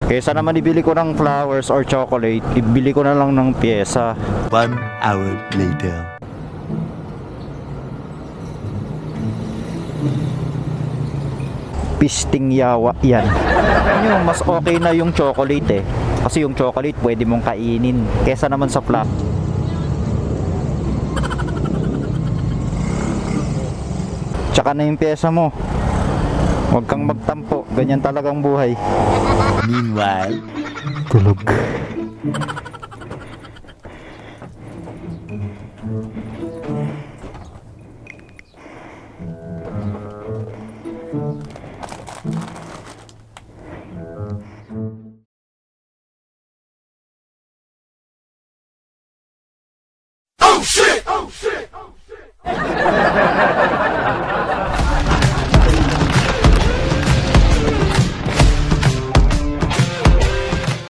Kesa naman ibili ko ng flowers or chocolate, ibili ko na lang ng pyesa. 1 hour later. Pisting yawa yan. Yung mas okay na yung chocolate eh. Kasi yung chocolate pwede mong kainin kesa naman sa flap. Tsaka na yung pyesa mo. Huwag kang magtampo. Ganyan talagang buhay. Meanwhile, Tulog.